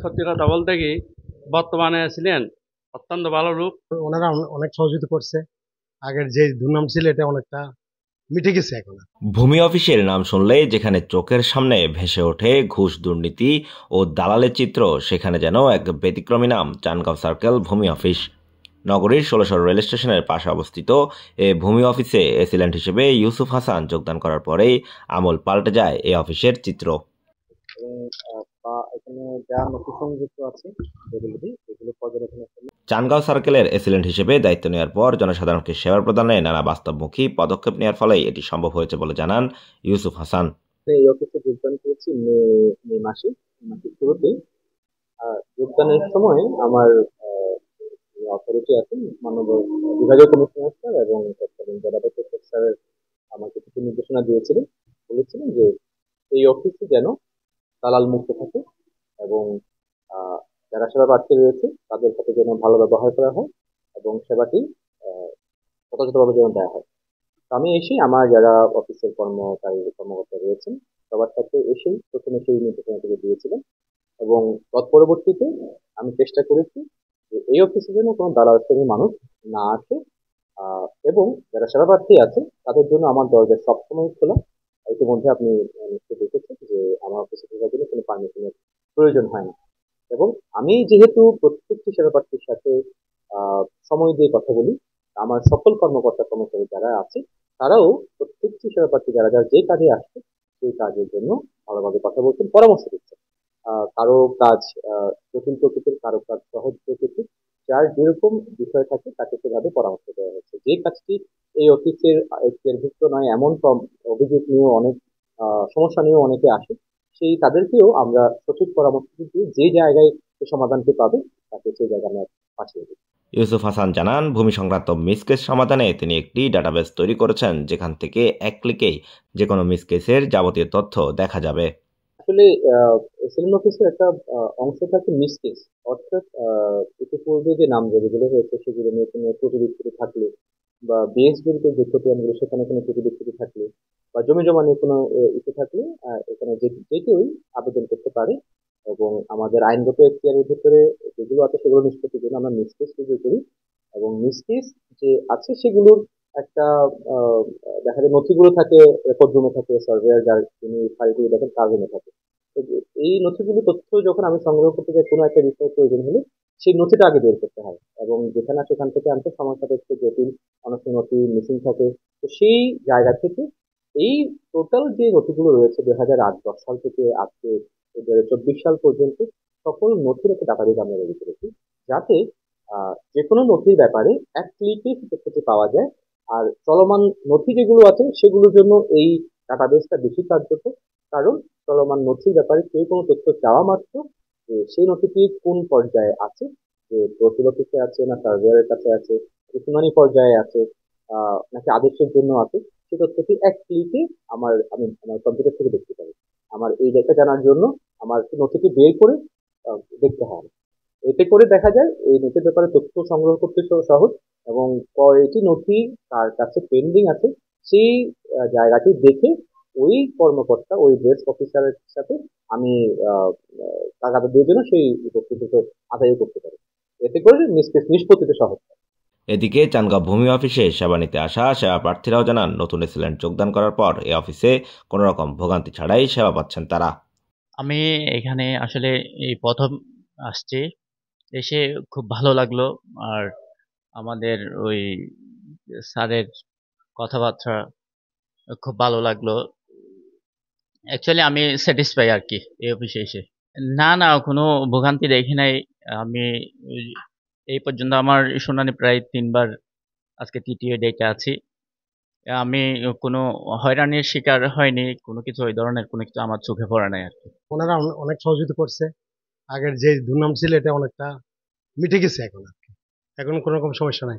সত্যি কথা বলতে কি, বর্তমানে ছিলেন অত্যন্ত ভালো লোক। ওনারা অনেক সহযোগিতা করছে। আগের যে দুর্নাম ছিল এটা অনেকটা মিটে গেছে এখন। ভূমি অফিসের নাম শুনলেই যেখানে চোখের সামনে ভেসে ওঠে ঘুষ, দুর্নীতি ও দালালের চিত্র, সেখানে যেন এক ব্যতিক্রমী নাম চানগাঁও সার্কেল ভূমি অফিস। নগরীর ১৬০০ রেল স্টেশনের পাশে অবস্থিত এ ভূমি অফিসে এসিল্যান্ট হিসেবে ইউসুফ হাসান যোগদান করার পরেই আমল পাল্টে যায় এ অফিসের চিত্র। এবং এখানে যা নথি সংযুক্ত আছে এগুলো পর্যবেক্ষণের জন্য চানগাঁও সার্কেলের এসিল্যান্ট হিসেবে দায়িত্ব নেওয়ার পর জনসাধারণকে সেবা প্রদানে নানা বাস্তবমুখী পদক্ষেপ নেওয়ার ফলেই এটি সম্ভব হয়েছে বলে জানান ইউসুফ হাসান। এই অফিসে যোগদান করেছি মে মাসের শুরুতে। যোগদানের সময় আমার অথরিটি আছেন মাননীয় বিভাগীয় কমিশনার স্যার এবং তৎকালীন জেলা প্রশাসক স্যারের আমাকে কিছু নির্দেশনা দিয়েছিলেন। বলেছিলেন যে এই অফিসে যেন দালাল মুক্ত থাকে এবং আহ, যারা সেবা প্রার্থী রয়েছে তাদের সাথে যেন ভালো ব্যবহার করা হয় এবং সেবাটি আহ, যথাযথভাবে যেন দেওয়া হয়। তো আমি এসেই আমার যারা অফিসের কর্মকর্তা রয়েছেন সবার সাথে এসেই প্রথমে সেই নির্দেশনাগুলো দিয়েছিলেন এবং তৎপরবর্তীতে আমি চেষ্টা করেছি যে এই অফিসে যেন কোনো দালাল শ্রেণীর মানুষ না আসে। এবং যারা সেবা প্রার্থী আছে তাদের জন্য আমার দরজা সবসময় খোলা। ইতিমধ্যে আপনি নিশ্চয়ই দেখেছেন যে আমার অফিসে ঢোকার জন্য কোনো পারমিশনের প্রয়োজন হয় না। এবং আমি যেহেতু প্রত্যেকটি সেবা প্রার্থীর সাথে সময় দিয়ে কথা বলি, আমার সকল কর্মকর্তা কর্মচারী যারা আছে তারাও প্রত্যেকটি সেবা প্রার্থী যারা যারা যে কাজে আসছে সেই কাজের জন্য ভালোভাবে কথা বলছেন, পরামর্শ দিচ্ছেন। কারো কাজ জটিল প্রকৃতির, কারো কাজ সহজ প্রকৃতির, যার যেরকম বিষয় থাকে তাকে সেভাবে পরামর্শ দেওয়া হচ্ছে। যে কাজটি এই অফিসের এখতিয়ারভুক্ত নয় এমন অভিযোগ নিয়েও অনেক সমস্যা নিয়েও অনেকে আসে, সেই তাদেরকেও আমরা সঠিক পরামর্শ দিয়ে যে জায়গায় সে সমাধানটি পাবে তাকে সেই জায়গায় আমরা পাঠিয়ে দিই। ইউসুফ হাসান জানান, ভূমি সংক্রান্ত মিসকেস সমাধানে তিনি একটি ডাটাবেস তৈরি করেছেন, যেখান থেকে এক ক্লিকেই যে কোনো মিসকেসের যাবতীয় তথ্য দেখা যাবে। আসলে সেলিম অফিসের একটা অংশ থাকে মিসকেস, অর্থাৎ ইতিপূর্বে যে নাম যেগুলো হয়েছে সেগুলো নিয়ে কোনো ত্রুটি বিচ্যুতি থাকলে বা বেশ জড়িত যে খতিয়ানগুলো সেখানে কোনো ত্রুটি বিচ্যুতি থাকলে বা জমি জমা নিয়ে কোনো ইস্যু থাকলে এখানে যে কেউই আবেদন করতে পারে। এবং আমাদের আইনগত এখতিয়ারের ভিতরে যেগুলো আছে সেগুলো নিষ্পত্তির জন্য আমরা মিসকেস তৈরি করি। এবং মিসকেস যে আছে সেগুলোর একটা আহ, দেখা যায় নথিগুলো থাকে, রেকর্ড রুমে থাকে, সার্ভেয়ার যার যিনি ফাইলগুলো দেখেন তার রুমে থাকে। তো এই নথিগুলো তথ্য যখন আমি সংগ্রহ করতে যাই কোনো একটা বিষয়ের প্রয়োজন হলে সেই নথিটা আগে বের করতে হয় এবং যেখানে সেখান থেকে আনতে সময় সাপেক্ষ জটিল, অনেক সময় নথি মিসিং থাকে। তো সেই জায়গা থেকে এই টোটাল যে নথিগুলো রয়েছে 2008-10 সাল থেকে আজকে 2024 সাল পর্যন্ত সকল নথির একটা ডাটাবেজ আমরা রেডি করেছি, যাতে যে কোনো নথির ব্যাপারে এক ক্লিকে তথ্যটি পাওয়া যায়। আর চলমান নথি যেগুলো আছে সেগুলোর জন্য এই ডাটাবেসটা বেশি কার্যকর, কারণ চলমান নথির ব্যাপারে কেউ কোনো তথ্য চাওয়া মাত্র যে সেই নথিটি কোন পর্যায়ে আছে, যে তহসিল অফিসে আছে না সার্ভেয়ারের কাছে আছে, শুনানি পর্যায়ে আছে নাকি আদেশের জন্য আছে, সেই তথ্যটি এক ক্লিকে আমি আমার কম্পিউটার থেকে দেখতে পারি। আমার এই ডেটা জানার জন্য আমার সেই নথিটি বের করে দেখতে হয় না। এতে করে দেখা যায় এই নথির ব্যাপারে তথ্য সংগ্রহ করতে সহজ এবং কয়টি নথি তার কাছে পেন্ডিং আছে সেই জায়গাটি দেখে ওই কর্মকর্তা ওই ডেস্ক অফিসারের সাথে আমি আহ, টাকাটা দিয়ে জন্য সেই উপকৃত আদায় করতে পারি। এতে করে নিষ্পত্তিতে সহজ হয়। এদিকে চানগাঁও ভূমি অফিসে সেবা নিতে আসা সেবা প্রার্থীরাও জানান, নতুন এসিল্যান্ট যোগদান করার পর এই অফিসে কোনো রকম ভোগান্তি ছাড়াই সেবা পাচ্ছেন তারা। আমি এখানে আসলে এই প্রথম আসছি, এসে খুব ভালো লাগলো। আর আমাদের ওই স্যারের কথাবার্তা খুব ভালো লাগলো। অ্যাকচুয়ালি আমি স্যাটিসফাই আর কি এই অফিসে এসে। না, না, কোনো ভোগান্তি দেখি নাই। আমি ওই- এই পর্যন্ত আমার শুনানি প্রায় ৩ বার আজকে তৃতীয় ডেটে আছি। আমি কোনো হয়রানির শিকার হয়নি, কোনো কিছু ওই ধরনের কোনো কিছু আমার চোখে পড়ে নাই আর কি। ওনারা অনেক সহযোগিতা করছে। আগের যে দুর্নাম ছিল এটা অনেকটা মিটে গেছে এখন আর কি। এখন কোনো রকম সমস্যা নাই।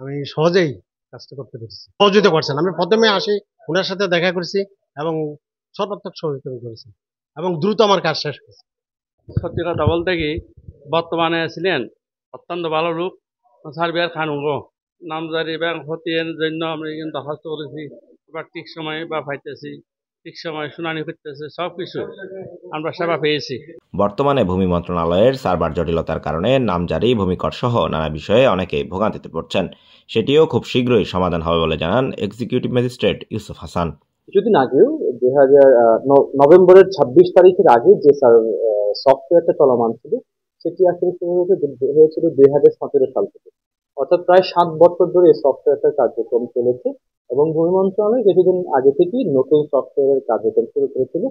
আমি সহজেই কাজটা করতে পেরেছি। সহযোগিতা করছেন। আমি প্রথমে আসি, ওনার সাথে দেখা করেছি এবং সর্বাত্মক সহযোগিতা করেছি এবং দ্রুত আমার কাজ শেষ করেছি। সত্যি কথা বলতে কি, বর্তমানে ছিলেন অত্যন্ত ভালো লোক সার্বিয়ার খানুগো নামজারি ব্যাংক হতিয়ার জন্য আমি কিন্তু দরখাস্ত করেছি, এবার ঠিক সময়ে বা পাইতেছি, ঠিক সময় শুনানি করতেছে সব কিছু আমরা সেবা পেয়েছি। বর্তমানে ভূমি মন্ত্রণালয়ের সার্ভার জটিলতার কারণে নামজারি, ভূমিকর সহ নানা বিষয়ে অনেকেই ভোগান্তিতে পড়ছেন। সেটিও খুব শীঘ্রই সমাধান হবে বলে জানান এক্সিকিউটিভ ম্যাজিস্ট্রেট ইউসুফ হাসান। কিছুদিন আগেও নভেম্বরের 26 তারিখের আগে যে সফটওয়্যারটা চলমান ছিল সেটি আসলে শুরু হয়েছিল 2017 সাল থেকে, অর্থাৎ প্রায় 7 বছর ধরে এই সফটওয়্যারটার কার্যক্রম চলেছে এবং ভূমি মন্ত্রণালয় কিছুদিন আগে থেকেই নতুন সফটওয়্যারের কার্যক্রম শুরু করেছিল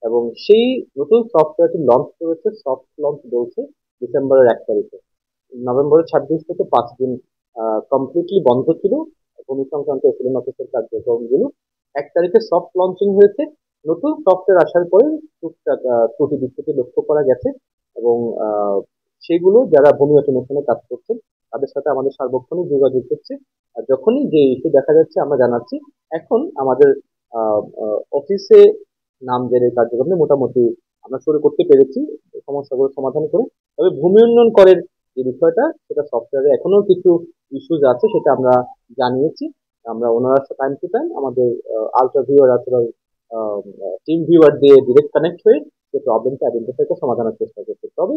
এবং সেই নতুন সফটওয়্যারটি লঞ্চ করেছে, সফট লঞ্চ বলছে ডিসেম্বরের 1 তারিখে। নভেম্বরের 26 থেকে 5 দিন কমপ্লিটলি বন্ধ ছিল ভূমি সংক্রান্ত এসএলএন অফিসের কার্যক্রমগুলো। 1 তারিখে সফট লঞ্চিং হয়েছে। নতুন সফটওয়্যার আসার পরে টুকটাক ত্রুটি বিচ্যুতি লক্ষ্য করা গেছে এবং সেগুলো যারা ভূমি অটোমেশনে কাজ করছেন তাদের সাথে আমাদের সার্বক্ষণিক যোগাযোগ হচ্ছে। আর যখনই যে ইস্যু দেখা যাচ্ছে আমরা জানাচ্ছি। এখন আমাদের অফিসে নামজারির কার্যক্রম মোটামুটি আমরা শুরু করতে পেরেছি সমস্যাগুলো সমাধান করে। তবে ভূমি উন্নয়ন করের যে বিষয়টা সেটা সফটওয়্যারে এখনো কিছু ইস্যুজ আছে, সেটা আমরা জানিয়েছি। আমরা ওনারা টাইম টু টাইম আমাদের আলট্রা ভিউয়ার অথবা টিম ভিউয়ার দিয়ে ডিরেক্ট কানেক্ট হয়ে যে প্রবলেমটা আইডেন্টিফাই করে সমাধানের চেষ্টা করছে। তবে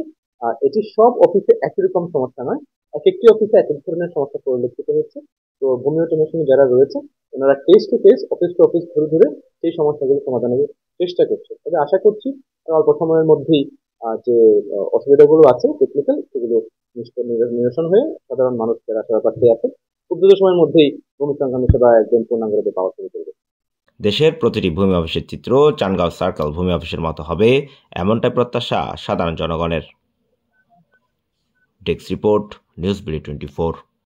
এটি সব অফিসে একই রকম সমস্যা নয়, এক একটি অফিসে এক এক ধরনের সমস্যা পরিলক্ষিত হচ্ছে। তো ভূমি অটোমেশনে যারা রয়েছে ওনারা case to case, office to office ধরে ধরে সেই সমস্যাগুলো সমাধানের চেষ্টা করছে। তবে আশা করছি অল্প সময়ের মধ্যেই যে অসুবিধাগুলো আছে টেকনিক্যাল সেগুলো নিরসন হয়ে সাধারণ মানুষ যারা সেবা প্রার্থী আছে খুব দ্রুত সময়ের মধ্যেই ভূমি সংক্রান্ত সেবা একদম পূর্ণাঙ্গরূপে পাওয়া শুরু করবে। দেশের প্রতিটি ভূমি অফিসের চিত্র চানগাঁও সার্কেল ভূমি অফিসের মতো হবে, এমনটাই প্রত্যাশা সাধারণ জনগণের। Desk report, news BD 24।